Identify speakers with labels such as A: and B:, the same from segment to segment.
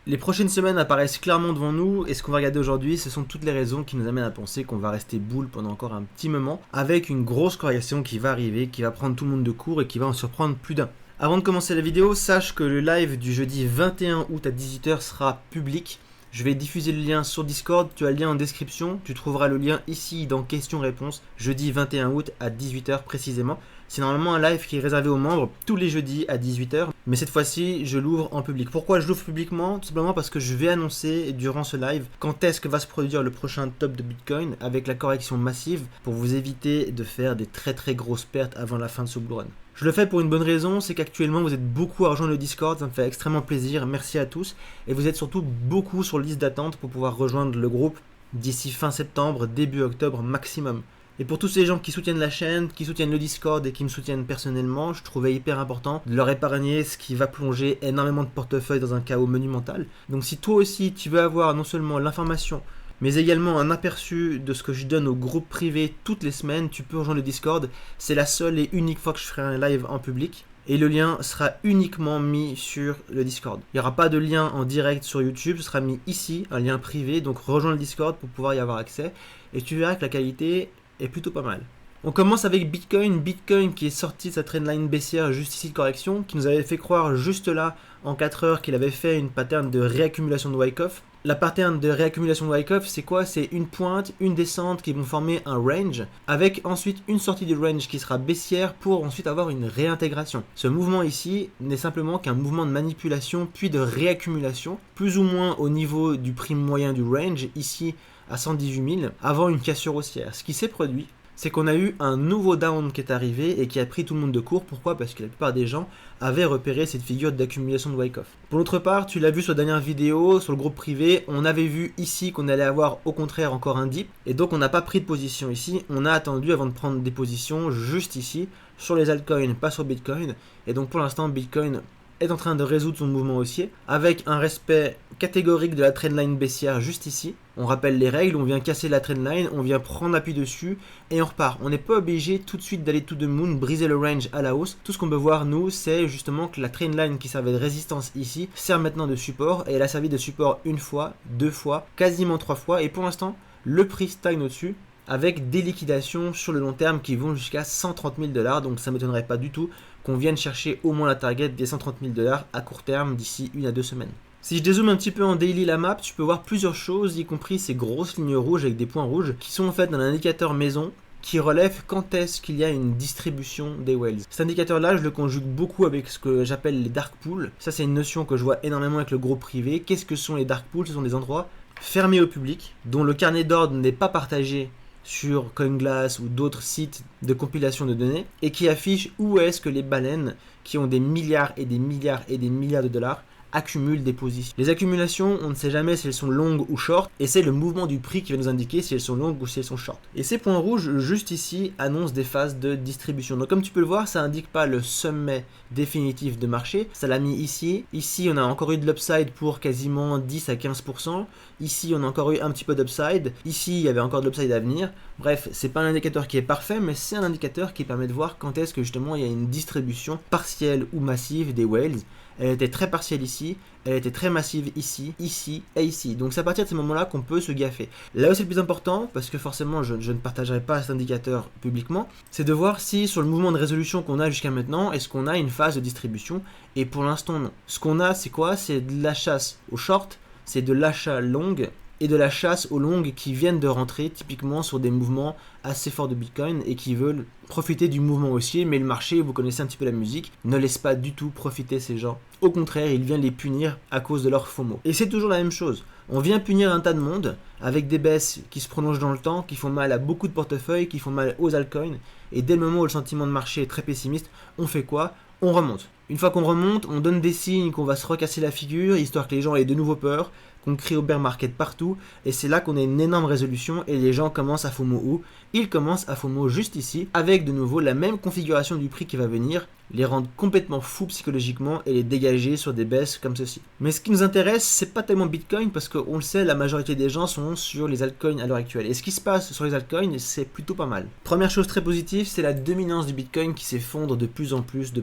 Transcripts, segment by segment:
A: Les prochaines semaines apparaissent clairement devant nous et ce qu'on va regarder aujourd'hui, ce sont toutes les raisons qui nous amènent à penser qu'on va rester boule pendant encore un petit moment avec une grosse correction qui va arriver, qui va prendre tout le monde de court et qui va en surprendre plus d'un. Avant de commencer la vidéo, sache que le live du jeudi 21 août à 18h sera public. Je vais diffuser le lien sur Discord, tu as le lien en description, tu trouveras le lien ici dans questions-réponses, jeudi 21 août à 18h précisément. C'est normalement un live qui est réservé aux membres tous les jeudis à 18h, mais cette fois-ci je l'ouvre en public. Pourquoi je l'ouvre publiquement? Tout simplement parce que je vais annoncer durant ce live quand est-ce que va se produire le prochain top de Bitcoin avec la correction massive pour vous éviter de faire des très grosses pertes avant la fin de ce bull run. Je le fais pour une bonne raison, c'est qu'actuellement vous êtes beaucoup à rejoindre le Discord, ça me fait extrêmement plaisir, merci à tous. Et vous êtes surtout beaucoup sur liste d'attente pour pouvoir rejoindre le groupe d'ici fin septembre, début octobre maximum. Et pour tous ces gens qui soutiennent la chaîne, qui soutiennent le Discord et qui me soutiennent personnellement, je trouvais hyper important de leur épargner ce qui va plonger énormément de portefeuilles dans un chaos monumental. Donc si toi aussi tu veux avoir non seulement l'information, mais également un aperçu de ce que je donne au groupe privé toutes les semaines, tu peux rejoindre le Discord. C'est la seule et unique fois que je ferai un live en public. Et le lien sera uniquement mis sur le Discord. Il n'y aura pas de lien en direct sur YouTube, ce sera mis ici, un lien privé. Donc rejoins le Discord pour pouvoir y avoir accès. Et tu verras que la qualité est plutôt pas mal. On commence avec Bitcoin qui est sorti de sa trendline baissière juste ici de correction, qui nous avait fait croire juste là en 4 heures qu'il avait fait une pattern de réaccumulation de Wyckoff. La pattern de réaccumulation de Wyckoff, c'est quoi? C'est une pointe, une descente qui vont former un range, avec ensuite une sortie du range qui sera baissière pour ensuite avoir une réintégration. Ce mouvement ici n'est simplement qu'un mouvement de manipulation puis de réaccumulation, plus ou moins au niveau du prix moyen du range, ici à 118 000, avant une cassure haussière. Ce qui s'est produit, c'est qu'on a eu un nouveau down qui est arrivé et qui a pris tout le monde de court. Pourquoi? Parce que la plupart des gens avaient repéré cette figure d'accumulation de Wyckoff. Pour l'autre part, tu l'as vu sur la dernière vidéo, sur le groupe privé, on avait vu ici qu'on allait avoir au contraire encore un dip. Et donc on n'a pas pris de position ici, on a attendu avant de prendre des positions juste ici, sur les altcoins, pas sur Bitcoin. Et donc pour l'instant, Bitcoin est en train de résoudre son mouvement haussier avec un respect catégorique de la trendline baissière juste ici. On rappelle les règles, on vient casser la trendline, on vient prendre appui dessus et on repart. On n'est pas obligé tout de suite d'aller to the moon, briser le range à la hausse. Tout ce qu'on peut voir nous, c'est justement que la trendline qui servait de résistance ici sert maintenant de support et elle a servi de support une fois, deux fois, quasiment trois fois et pour l'instant le prix stagne au-dessus avec des liquidations sur le long terme qui vont jusqu'à 130 000 $. Donc ça ne m'étonnerait pas du tout qu'on vienne chercher au moins la target des 130 000 $ à court terme d'ici 1 à 2 semaines. Si je dézoome un petit peu en daily la map, tu peux voir plusieurs choses, y compris ces grosses lignes rouges avec des points rouges qui sont en fait un indicateur maison qui relève quand est-ce qu'il y a une distribution des whales. Cet indicateur-là, je le conjugue beaucoup avec ce que j'appelle les dark pools. Ça, c'est une notion que je vois énormément avec le groupe privé. Qu'est-ce que sont les dark pools? Ce sont des endroits fermés au public, dont le carnet d'ordre n'est pas partagé sur CoinGlass ou d'autres sites de compilation de données et qui affichent où est-ce que les baleines qui ont des milliards et des milliards et des milliards de dollars accumulent des positions. Les accumulations, on ne sait jamais si elles sont longues ou short et c'est le mouvement du prix qui va nous indiquer si elles sont longues ou si elles sont short. Et ces points rouges juste ici annoncent des phases de distribution. Donc comme tu peux le voir, ça indique pas le sommet définitif de marché, ça l'a mis ici. Ici on a encore eu de l'upside pour quasiment 10 à 15%. Ici on a encore eu un petit peu d'upside. Ici il y avait encore de l'upside à venir. Bref, c'est pas un indicateur qui est parfait, mais c'est un indicateur qui permet de voir quand est-ce que justement il y a une distribution partielle ou massive des whales. Elle était très partielle ici, elle était très massive ici, ici et ici. Donc c'est à partir de ces moments-là qu'on peut se gaffer. Là où c'est le plus important, parce que forcément je ne partagerai pas cet indicateur publiquement, c'est de voir si sur le mouvement de résolution qu'on a jusqu'à maintenant, est-ce qu'on a une phase de distribution. Et pour l'instant non. Ce qu'on a c'est quoi? C'est de la chasse au short, c'est de l'achat long et de la chasse aux longues qui viennent de rentrer typiquement sur des mouvements assez forts de Bitcoin et qui veulent profiter du mouvement haussier, mais le marché, vous connaissez un petit peu la musique, ne laisse pas du tout profiter ces gens. Au contraire, il vient les punir à cause de leur FOMO. Et c'est toujours la même chose. On vient punir un tas de monde avec des baisses qui se prolongent dans le temps, qui font mal à beaucoup de portefeuilles, qui font mal aux altcoins. Et dès le moment où le sentiment de marché est très pessimiste, on fait quoi? On remonte. Une fois qu'on remonte, on donne des signes qu'on va se recasser la figure, histoire que les gens aient de nouveau peur, qu'on crée au bear market partout, et c'est là qu'on a une énorme résolution, et les gens commencent à FOMO où? Ils commencent à FOMO juste ici, avec de nouveau la même configuration du prix qui va venir, les rendre complètement fous psychologiquement et les dégager sur des baisses comme ceci. Mais ce qui nous intéresse, c'est pas tellement Bitcoin parce qu'on le sait, la majorité des gens sont sur les altcoins à l'heure actuelle. Et ce qui se passe sur les altcoins, c'est plutôt pas mal. Première chose très positive, c'est la dominance du Bitcoin qui s'effondre de plus en plus,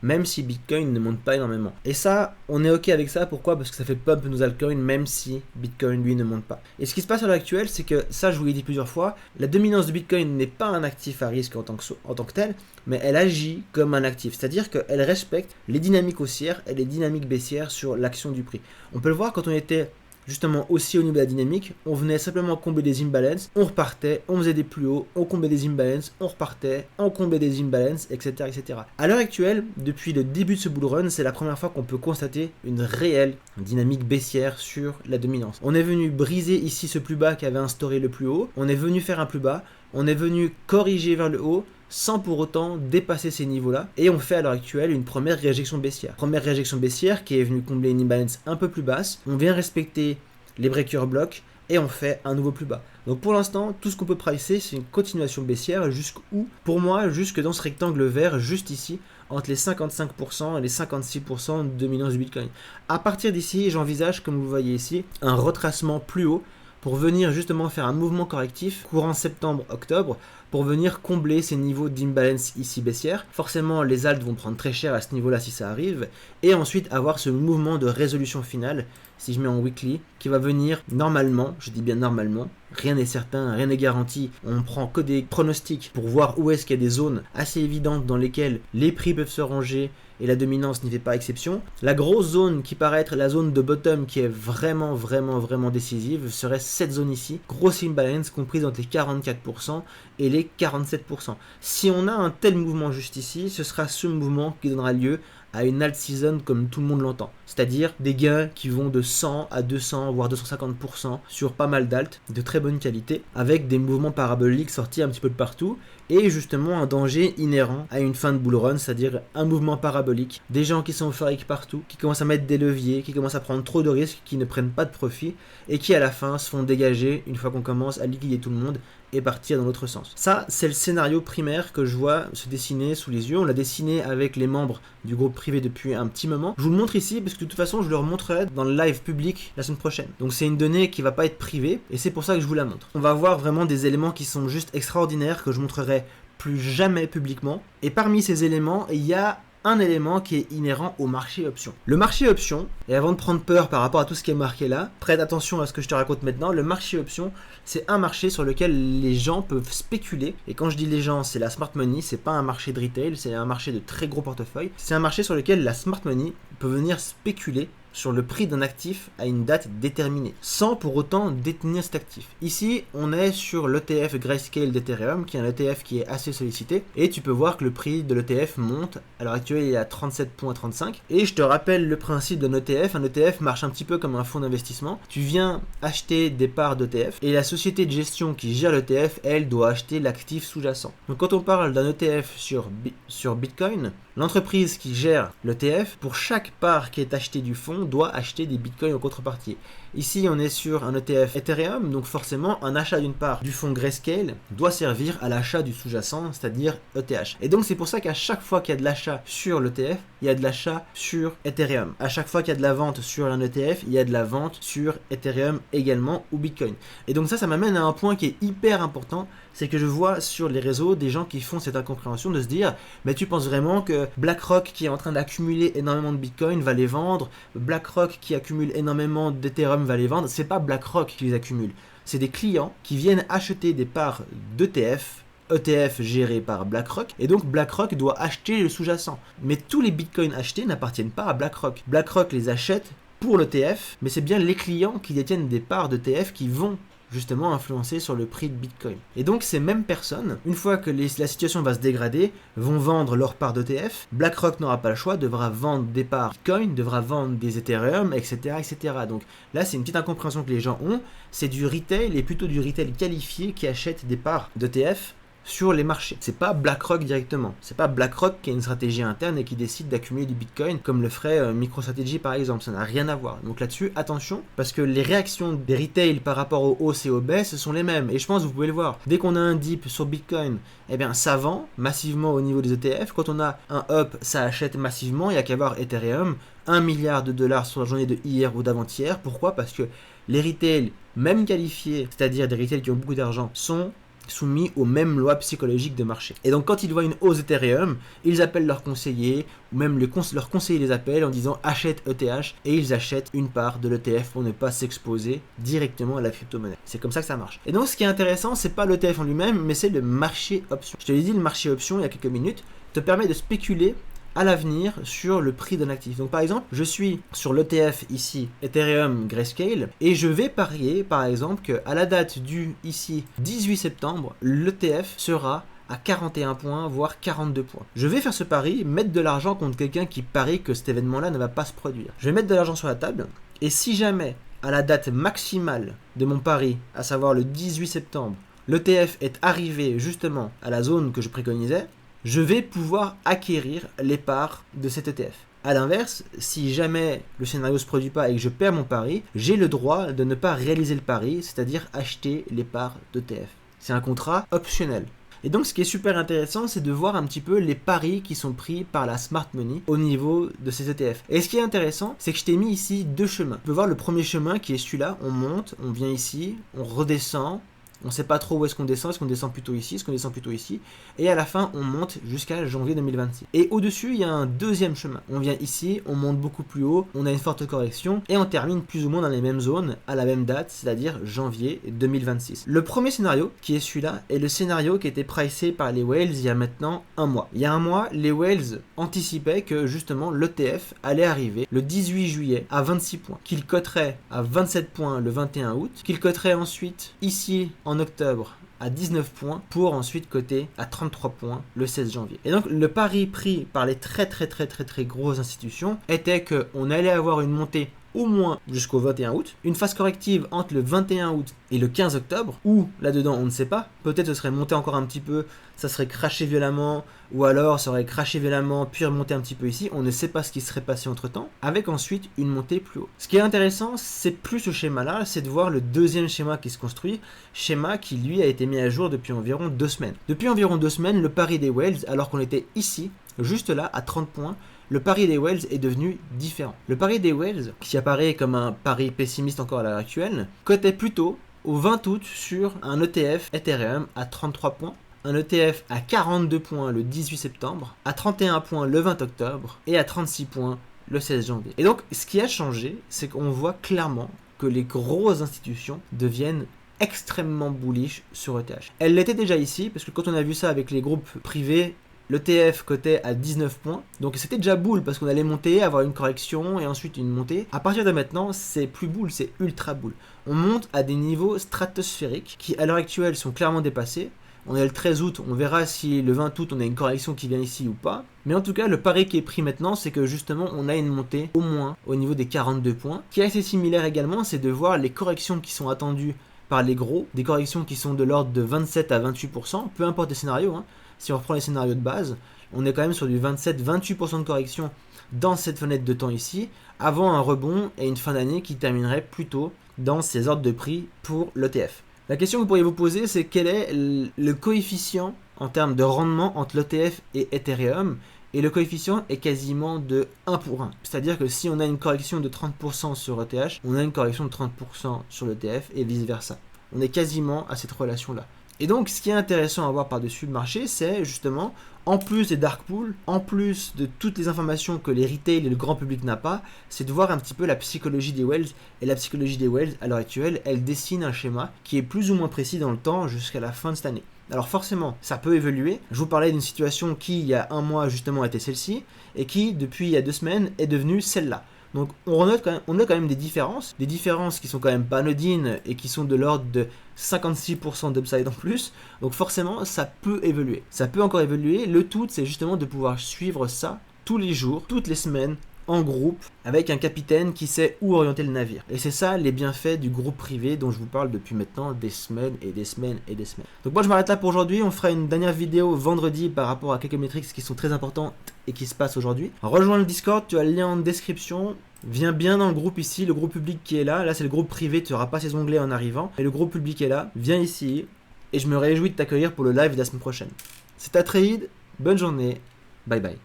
A: même si Bitcoin ne monte pas énormément. Et ça, on est ok avec ça, pourquoi? Parce que ça fait pump nos altcoins même si Bitcoin lui ne monte pas. Et ce qui se passe à l'heure actuelle, c'est que, ça je vous l'ai dit plusieurs fois, la dominance de Bitcoin n'est pas un actif à risque en tant que tel, mais elle agit comme un actif, c'est-à-dire qu'elle respecte les dynamiques haussières et les dynamiques baissières sur l'action du prix. On peut le voir quand on était justement aussi au niveau de la dynamique, on venait simplement combler des imbalances, on repartait, on faisait des plus hauts, on comblait des imbalances, on repartait, on comblait des imbalances, etc. etc. À l'heure actuelle, depuis le début de ce bull run, c'est la première fois qu'on peut constater une réelle dynamique baissière sur la dominance. On est venu briser ici ce plus bas qui avait instauré le plus haut, on est venu faire un plus bas, on est venu corriger vers le haut, sans pour autant dépasser ces niveaux-là. Et on fait à l'heure actuelle une première rééjection baissière. Première rééjection baissière qui est venue combler une imbalance un peu plus basse. On vient respecter les breaker blocks et on fait un nouveau plus bas. Donc pour l'instant, tout ce qu'on peut pricer, c'est une continuation baissière jusqu'où? Pour moi, jusque dans ce rectangle vert, juste ici, entre les 55% et les 56% de dominance du Bitcoin. À partir d'ici, j'envisage, comme vous le voyez ici, un retracement plus haut pour venir justement faire un mouvement correctif courant septembre-octobre pour venir combler ces niveaux d'imbalance ici baissière. Forcément, les alts vont prendre très cher à ce niveau-là si ça arrive, et ensuite avoir ce mouvement de résolution finale, si je mets en weekly, qui va venir normalement, je dis bien normalement, rien n'est certain, rien n'est garanti, on prend que des pronostics pour voir où est-ce qu'il y a des zones assez évidentes dans lesquelles les prix peuvent se ranger et la dominance n'y fait pas exception. La grosse zone qui paraît être la zone de bottom qui est vraiment décisive serait cette zone ici, grosse imbalance comprise entre les 44% et les 47%. Si on a un tel mouvement juste ici, ce sera ce mouvement qui donnera lieu à une alt season comme tout le monde l'entend. C'est-à-dire des gains qui vont de 100 à 200 voire 250% sur pas mal d'alt de très bonne qualité avec des mouvements paraboliques sortis un petit peu de partout et justement un danger inhérent à une fin de bull run, c'est-à-dire un mouvement parabolique, des gens qui sont euphoriques partout, qui commencent à mettre des leviers, qui commencent à prendre trop de risques, qui ne prennent pas de profit et qui à la fin se font dégager une fois qu'on commence à liquider tout le monde et partir dans l'autre sens. Ça, c'est le scénario primaire que je vois se dessiner sous les yeux. On l'a dessiné avec les membres du groupe privé depuis un petit moment. Je vous le montre ici parce que de toute façon, je le remontrerai dans le live public la semaine prochaine. Donc c'est une donnée qui va pas être privée et c'est pour ça que je vous la montre. On va voir vraiment des éléments qui sont juste extraordinaires que je montrerai plus jamais publiquement. Et parmi ces éléments, il y a un élément qui est inhérent au marché option. Le marché option, et avant de prendre peur par rapport à tout ce qui est marqué là, prête attention à ce que je te raconte maintenant, le marché option, c'est un marché sur lequel les gens peuvent spéculer. Et quand je dis les gens, c'est la smart money, c'est pas un marché de retail, c'est un marché de très gros portefeuille. C'est un marché sur lequel la smart money peut venir spéculer sur le prix d'un actif à une date déterminée, sans pour autant détenir cet actif. Ici, on est sur l'ETF Grayscale d'Ethereum, qui est un ETF qui est assez sollicité, et tu peux voir que le prix de l'ETF monte. À l'heure actuelle, il est à 37,35. Et je te rappelle le principe d'un ETF. Un ETF marche un petit peu comme un fonds d'investissement. Tu viens acheter des parts d'ETF, et la société de gestion qui gère l'ETF, elle, doit acheter l'actif sous-jacent. Donc quand on parle d'un ETF sur Bitcoin, l'entreprise qui gère l'ETF, pour chaque part qui est achetée du fonds, doit acheter des bitcoins en contrepartie. Ici, on est sur un ETF Ethereum, donc forcément, un achat d'une part du fonds Grayscale doit servir à l'achat du sous-jacent, c'est-à-dire ETH. Et donc, c'est pour ça qu'à chaque fois qu'il y a de l'achat sur l'ETF, il y a de l'achat sur Ethereum. À chaque fois qu'il y a de la vente sur un ETF, il y a de la vente sur Ethereum également ou Bitcoin. Et donc ça m'amène à un point qui est hyper important, c'est que je vois sur les réseaux des gens qui font cette incompréhension de se dire mais tu penses vraiment que BlackRock qui est en train d'accumuler énormément de Bitcoin va les vendre, BlackRock qui accumule énormément d'Ethereum va les vendre? C'est pas BlackRock qui les accumule, c'est des clients qui viennent acheter des parts d'ETF, ETF géré par BlackRock, et donc BlackRock doit acheter le sous-jacent. Mais tous les bitcoins achetés n'appartiennent pas à BlackRock. BlackRock les achète pour l'ETF, mais c'est bien les clients qui détiennent des parts d'ETF qui vont justement influencer sur le prix de Bitcoin. Et donc ces mêmes personnes, une fois que la situation va se dégrader, vont vendre leurs parts d'ETF. BlackRock n'aura pas le choix, devra vendre des parts Bitcoin, devra vendre des Ethereum, etc. etc. Donc là, c'est une petite incompréhension que les gens ont. C'est du retail, et plutôt du retail qualifié qui achète des parts d'ETF sur les marchés. C'est pas BlackRock directement. C'est pas BlackRock qui a une stratégie interne et qui décide d'accumuler du Bitcoin comme le ferait MicroStrategy par exemple. Ça n'a rien à voir. Donc là-dessus, attention, parce que les réactions des retail par rapport aux hausses et aux baisses sont les mêmes. Et je pense que vous pouvez le voir. Dès qu'on a un dip sur Bitcoin, eh bien ça vend massivement au niveau des ETF. Quand on a un up, ça achète massivement. Il n'y a qu'à voir Ethereum, 1 milliard de dollars sur la journée de hier ou d'avant-hier. Pourquoi? Parce que les retail, même qualifiés, c'est-à-dire des retail qui ont beaucoup d'argent, sont soumis aux mêmes lois psychologiques de marché. Et donc quand ils voient une hausse d'Ethereum, ils appellent leurs conseillers, ou même leurs conseillers les appellent en disant achète ETH, et ils achètent une part de l'ETF pour ne pas s'exposer directement à la crypto-monnaie. C'est comme ça que ça marche. Et donc ce qui est intéressant, c'est pas l'ETF en lui-même, mais c'est le marché option. Je te l'ai dit, le marché option il y a quelques minutes te permet de spéculer à l'avenir sur le prix d'un actif. Donc par exemple, je suis sur l'ETF ici, Ethereum Grayscale, et je vais parier par exemple qu'à la date du ici 18 septembre, l'ETF sera à 41 points, voire 42 points. Je vais faire ce pari, mettre de l'argent contre quelqu'un qui parie que cet événement-là ne va pas se produire. Je vais mettre de l'argent sur la table, et si jamais, à la date maximale de mon pari, à savoir le 18 septembre, l'ETF est arrivé justement à la zone que je préconisais, je vais pouvoir acquérir les parts de cet ETF. A l'inverse, si jamais le scénario ne se produit pas et que je perds mon pari, j'ai le droit de ne pas réaliser le pari, c'est-à-dire acheter les parts d'ETF. C'est un contrat optionnel. Et donc ce qui est super intéressant, c'est de voir un petit peu les paris qui sont pris par la smart money au niveau de ces ETF. Et ce qui est intéressant, c'est que je t'ai mis ici deux chemins. Tu peux voir le premier chemin qui est celui-là, on monte, on vient ici, on redescend. On ne sait pas trop où est-ce qu'on descend plutôt ici, est-ce qu'on descend plutôt ici, et à la fin on monte jusqu'à janvier 2026. Et au-dessus il y a un deuxième chemin, on vient ici, on monte beaucoup plus haut, on a une forte correction, et on termine plus ou moins dans les mêmes zones, à la même date, c'est-à-dire janvier 2026. Le premier scénario, qui est celui-là, est le scénario qui a été pricé par les whales il y a maintenant un mois. Il y a un mois, les whales anticipaient que justement l'ETF allait arriver le 18 juillet à 26 points, qu'il coterait à 27 points le 21 août, qu'il coterait ensuite ici en octobre à 19 points pour ensuite coter à 33 points le 16 janvier. Et donc le pari pris par les très grosses institutions était qu'on allait avoir une montée au moins jusqu'au 21 août, une phase corrective entre le 21 août et le 15 octobre, où là-dedans on ne sait pas, peut-être ce serait monté encore un petit peu, ça serait craché violemment, ou alors ça aurait craché violemment, puis remonté un petit peu ici, on ne sait pas ce qui serait passé entre temps, avec ensuite une montée plus haut. Ce qui est intéressant, c'est plus ce schéma-là, c'est de voir le deuxième schéma qui se construit, schéma qui lui a été mis à jour depuis environ 2 semaines. Depuis environ 2 semaines, le pari des whales, alors qu'on était ici, juste là, à 30 points, le pari des whales est devenu différent. Le pari des whales, qui apparaît comme un pari pessimiste encore à l'heure actuelle, cotait plutôt au 20 août sur un ETF Ethereum à 33 points, un ETF à 42 points le 18 septembre, à 31 points le 20 octobre et à 36 points le 16 janvier. Et donc, ce qui a changé, c'est qu'on voit clairement que les grosses institutions deviennent extrêmement bullish sur ETH. Elles l'étaient déjà ici, parce que quand on a vu ça avec les groupes privés, l'ETF cotait à 19 points, donc c'était déjà bull parce qu'on allait monter, avoir une correction et ensuite une montée. À partir de maintenant, c'est plus bull, c'est ultra bull. On monte à des niveaux stratosphériques qui à l'heure actuelle sont clairement dépassés. On est le 13 août, on verra si le 20 août on a une correction qui vient ici ou pas. Mais en tout cas, le pari qui est pris maintenant, c'est que justement on a une montée au moins au niveau des 42 points. Ce qui est assez similaire également, c'est de voir les corrections qui sont attendues par les gros, des corrections qui sont de l'ordre de 27 à 28%, peu importe les scénarios, hein. Si on reprend les scénarios de base, on est quand même sur du 27-28% de correction dans cette fenêtre de temps ici, avant un rebond et une fin d'année qui terminerait plutôt dans ces ordres de prix pour l'ETF. La question que vous pourriez vous poser, c'est quel est le coefficient en termes de rendement entre l'ETF et Ethereum, et le coefficient est quasiment de 1 pour 1. C'est-à-dire que si on a une correction de 30% sur ETH, on a une correction de 30% sur l'ETF et vice-versa. On est quasiment à cette relation-là. Et donc, ce qui est intéressant à voir par-dessus le marché, c'est justement, en plus des dark pools, en plus de toutes les informations que les retail et le grand public n'a pas, c'est de voir un petit peu la psychologie des whales. Et la psychologie des whales, à l'heure actuelle, elle dessine un schéma qui est plus ou moins précis dans le temps jusqu'à la fin de cette année. Alors forcément, ça peut évoluer. Je vous parlais d'une situation qui, il y a un mois, justement, était celle-ci, et qui, depuis il y a 2 semaines, est devenue celle-là. Donc on note quand même des différences qui sont quand même pas anodines et qui sont de l'ordre de 56% d'upside en plus. Donc forcément, ça peut évoluer. Ça peut encore évoluer. Le tout, c'est justement de pouvoir suivre ça tous les jours, toutes les semaines, en groupe, avec un capitaine qui sait où orienter le navire. Et c'est ça les bienfaits du groupe privé dont je vous parle depuis maintenant des semaines et des semaines et des semaines. Donc moi je m'arrête là pour aujourd'hui, on fera une dernière vidéo vendredi par rapport à quelques métriques qui sont très importantes et qui se passent aujourd'hui. Rejoins le Discord, tu as le lien en description. Viens bien dans le groupe ici, le groupe public qui est là. Là c'est le groupe privé, tu n'auras pas ces onglets en arrivant. Et le groupe public est là, viens ici. Et je me réjouis de t'accueillir pour le live de la semaine prochaine. C'est Atréide, bonne journée, bye bye.